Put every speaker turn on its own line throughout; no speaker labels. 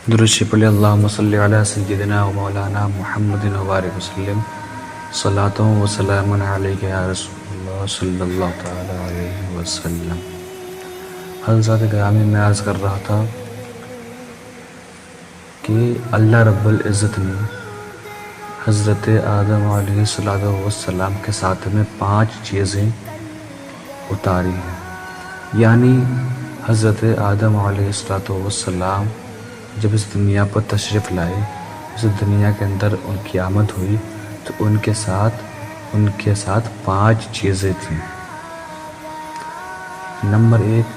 درود شریف پڑھیں۔ اللہم صلی علی سیدنا و مولانا محمد وبارک وسلم۔ صلاۃ و سلام علیک یا رسول اللہ صلی اللہ تعالی علیہ وسلم۔ حضرات گرامی، میں عرض کر رہا تھا کہ اللہ رب العزت نے حضرت آدم علیہ السلام کے ساتھ میں 5 چیزیں اتاری ہیں، یعنی حضرت آدم علیہ السلام جب اس دنیا پر تشریف لائے، اس دنیا کے اندر ان کی آمد ہوئی تو ان کے ساتھ 5 چیزیں تھیں۔ نمبر 1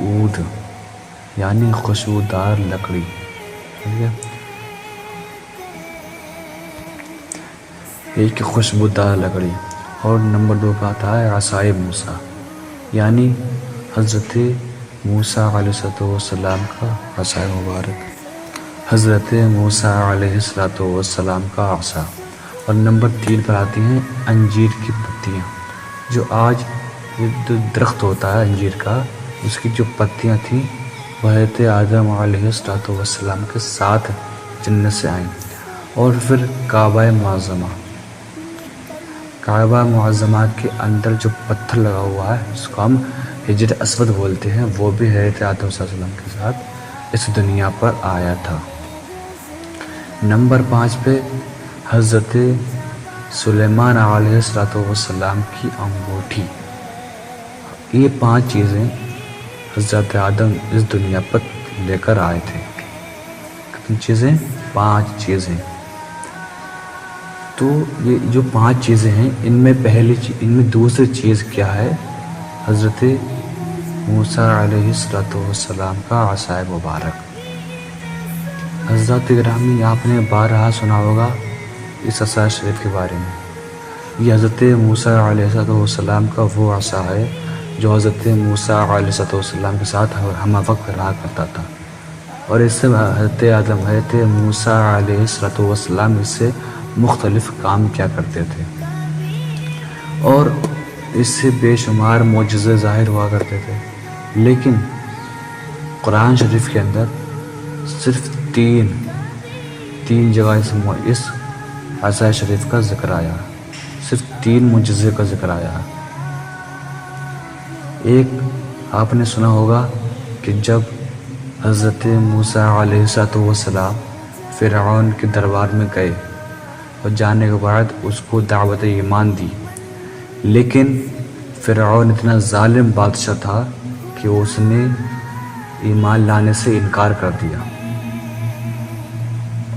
عود، یعنی خوشبودار لکڑی، ٹھیک ہے، ایک خوشبودار لکڑی۔ اور نمبر 2 کا آتا ہے عصائے موسیٰ، یعنی حضرت موسیٰ علیہ السلام کا عصا مبارک، حضرت موسیٰ علیہ السلام کا عصا۔ اور نمبر 3 پر آتی ہیں انجیر کی پتیاں، جو آج جو درخت ہوتا ہے انجیر کا، اس کی جو پتیاں تھیں وہ حضرت آدم علیہ السلام کے ساتھ جنت سے آئیں۔ اور پھر کعبہ معظمہ کے اندر جو پتھر لگا ہوا ہے، اس کو ہم حجر اسود بولتے ہیں، وہ بھی حضرت آدم صلی اللہ علیہ وسلم کے ساتھ اس دنیا پر آیا تھا۔ نمبر 5 پہ حضرت سلیمان علیہ السلام کی انگوٹھی۔ یہ 5 چیزیں حضرت آدم اس دنیا پر لے کر آئے تھے۔ کتنی چیزیں؟ 5 چیزیں۔ تو یہ جو 5 چیزیں ہیں، ان میں دوسری چیز کیا ہے؟ حضرت موسیٰ علیہ السلام کا عصا مبارک۔ حضرات گرامی، آپ نے بارہا سنا ہوگا اس عصا شریف کے بارے میں۔ یہ حضرت موسیٰ علیہ السلام کا وہ عصا ہے جو حضرت موسیٰ علیہ السلام کے ساتھ ہم وقت رہا کرتا تھا، اور اس سے حضرت موسیٰ علیہ السلام اس سے مختلف کام کیا کرتے تھے، اور اس سے بے شمار معجزے ظاہر ہوا کرتے تھے۔ لیکن قرآن شریف کے اندر صرف 3 جگہ اس عصا شریف کا ذکر آیا، صرف 3 معجزے کا ذکر آیا۔ ایک آپ نے سنا ہوگا کہ جب حضرت موسیٰ علیہ السلام فرعون کے دربار میں گئے اور جانے کے بعد اس کو دعوت ایمان دی، لیکن فرعون اتنا ظالم بادشاہ تھا کہ اس نے ایمان لانے سے انکار کر دیا۔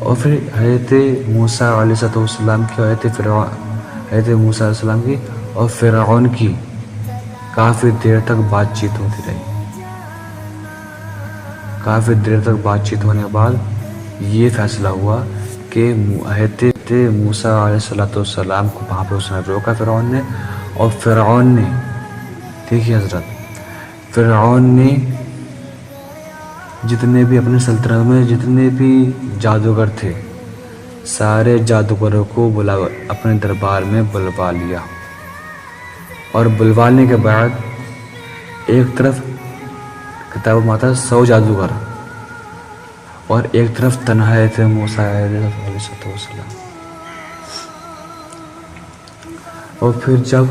اور پھر حضرت موسیٰ علیہ السلام کی حضرت موسیٰ علیہ السلام کی اور فرعون کی کافی دیر تک بات چیت ہوتی رہی۔ کافی دیر تک بات چیت ہونے کے بعد یہ فیصلہ ہوا کہ حضرت موسیٰ علیہ السلام کو وہاں پہ اس نے روکا فرعون نے، اور فرعون نے، دیکھیے حضرت، فرعون نے جتنے بھی اپنے سلطنت میں جتنے بھی جادوگر تھے، سارے جادوگروں کو اپنے دربار میں بلوا لیا، اور بلوانے کے بعد ایک طرف کتاب میں آتا 100 جادوگر، اور ایک طرف تنہا تھے موسیٰ علیہ السلام۔ اور پھر جب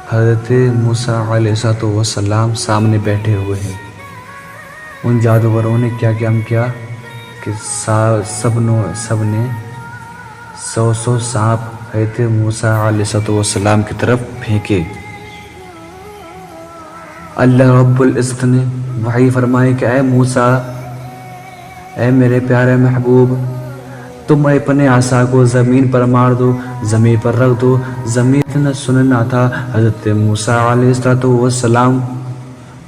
حضرت موسیٰ علیہ السلام سامنے بیٹھے ہوئے ہیں، ان جادوگروں نے کیا کیا کہ سب نے 100 سانپ حضرت موسیٰ علیہ السلام کی طرف پھینکے۔ اللہ رب العزت نے وحی فرمائی کہ اے موسیٰ، اے میرے پیارے محبوب، تم اپنے عصا کو زمین پر مار دو، زمین پر رکھ دو۔ زمین نے سننا تھا حضرت موسیٰ علیہ السلام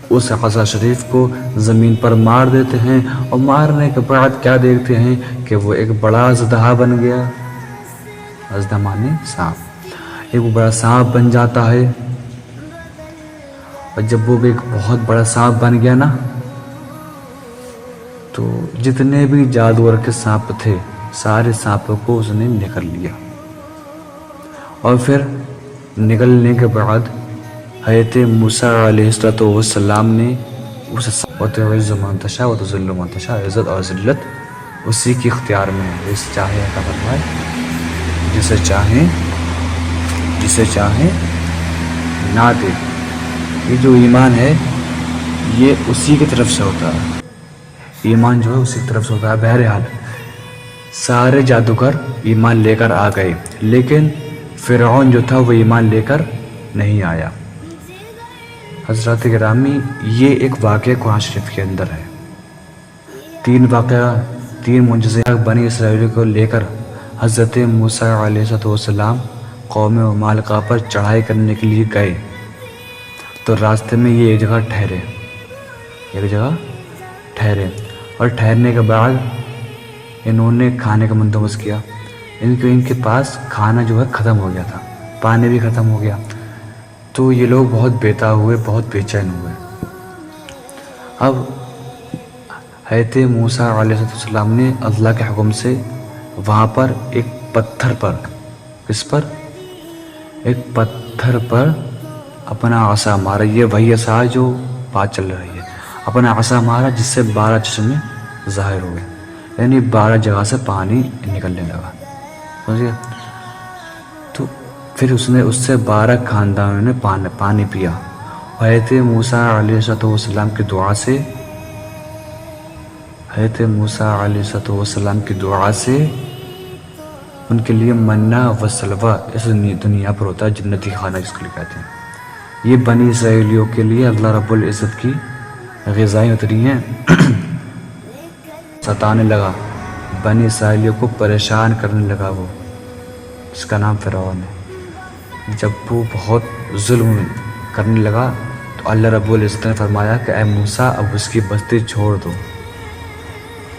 اس عصا شریف کو زمین پر مار دیتے ہیں، اور مارنے کے بعد کیا دیکھتے ہیں کہ وہ ایک بڑا اژدہا بن گیا۔ اژدہا مانے سانپ، ایک بڑا سانپ بن جاتا ہے۔ اور جب وہ ایک بہت بڑا سانپ بن گیا نا، تو جتنے بھی جادوگر کے سانپ تھے، سارے سانپوں کو اس نے نگل لیا۔ اور پھر نگلنے کے بعد حضرت موسیٰ علیہ السلام نے وتعز من تشاء وتذل من تشاء، عزت اور ذلت اسی کے اختیار میں ہے، جسے چاہے عطا فرمائے، جسے چاہے نہ دے۔ یہ جو ایمان ہے یہ اسی کی طرف سے ہوتا ہے، ایمان جو ہے اسی کی طرف سے ہوتا ہے۔ بہرحال سارے جادوگر ایمان لے کر آ گئے، لیکن فرعون جو تھا وہ ایمان لے کر نہیں آیا۔ حضرات گرامی، یہ ایک واقعہ قرآن شریف کے اندر ہے۔ 3 معجزے بنی اسرائیل کو لے کر حضرت موسیٰ علیہ السلام قوم ممالکہ پر چڑھائی کرنے کے لیے گئے، تو راستے میں یہ ایک جگہ ٹھہرے اور ٹھہرنے کے بعد انہوں نے کھانے کا بندوبست کیا۔ ان کے پاس کھانا جو ہے ختم ہو گیا تھا، پانی بھی ختم ہو گیا، تو یہ لوگ بہت بےتاب ہوئے، بہت بے چین ہوئے۔ اب حضرت موسیٰ علیہ السلام نے اللہ کے حکم سے وہاں پر ایک پتھر پر اپنا عصا مارا۔ یہ وہی عصا جو بات چل رہی ہے، اپنا عصا مارا جس سے 12 چشمے ظاہر ہوئے، یعنی 12 جگہ سے پانی نکلنے لگا، سمجھے؟ تو پھر اس سے 12 خاندانوں نے پانی پیا۔ حضرت موسیٰ علیہ السلام کی دعا سے ان کے لیے منہ و سلوہ اس دنیا پر ہوتا ہے، جنتی کھانا جس کو کہتے ہیں۔ یہ بنی اسرائیلیوں کے لیے اللہ رب العزت کی غذائیں اتری ہیں۔ ستانے لگا، بنی اسرائیلیوں کو پریشان کرنے لگا وہ، جس کا نام فرعون ہے۔ جب وہ بہت ظلم کرنے لگا تو اللہ رب العزت نے فرمایا کہ اے موسیٰ اب اس کی بستی چھوڑ دو،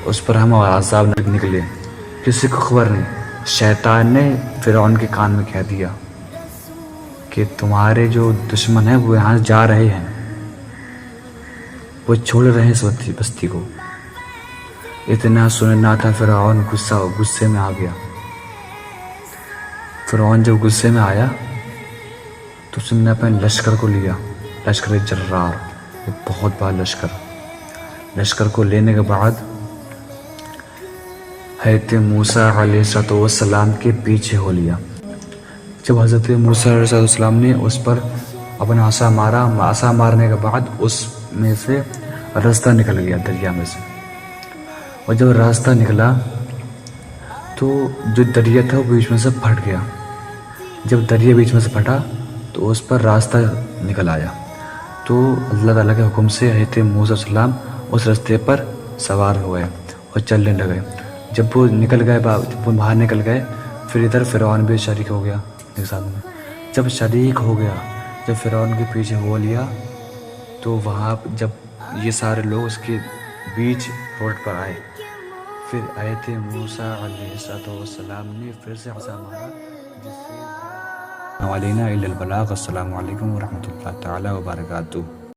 اس پر ہم عذاب نکلے۔ کسی کو خبر نہیں، شیطان نے فرعون کے کان میں کہہ دیا کہ تمہارے جو دشمن ہیں وہ یہاں جا رہے ہیں، وہ چھوڑ رہے ہیں اس بستی کو۔ اتنا سننا تھا، فرعون غصے میں آ گیا۔ فرعون جب غصے میں آیا تو اس نے اپنے لشکر کو لیا، لشکر جرار، بہت بڑا لشکر کو لینے کے بعد حضرت موسیٰ علیہ السلام کے پیچھے ہو لیا۔ جب حضرت موسیٰ علیہ السلام نے اس پر اپنا عصا مارا، عصا مارنے کے بعد اس میں سے راستہ نکل گیا، دریا میں سے۔ اور جب راستہ نکلا تو جو دریا تھا وہ بیچ میں سے پھٹ گیا۔ جب دریا بیچ میں سے پھٹا تو اس پر راستہ نکل آیا، تو اللہ تعالیٰ کے حکم سے حضرت موسیٰ علیہ السلام اس راستے پر سوار ہو گئے اور چلنے لگے۔ جب وہ باہر نکل گئے، پھر ادھر فرعون بھی شریک ہو گیا ایک ساتھ میں۔ جب شریک ہو گیا، جب فرعون کے پیچھے ہو لیا، تو وہاں جب یہ سارے لوگ اس کے بیچ روڈ پر آئے، پھر حضرت موسیٰ علیہ السلام نے پھر سے عصا مارا، جس سے علینا الا البلاغ۔ السلام علیکم ورحمۃ اللہ تعالیٰ وبرکاتہ۔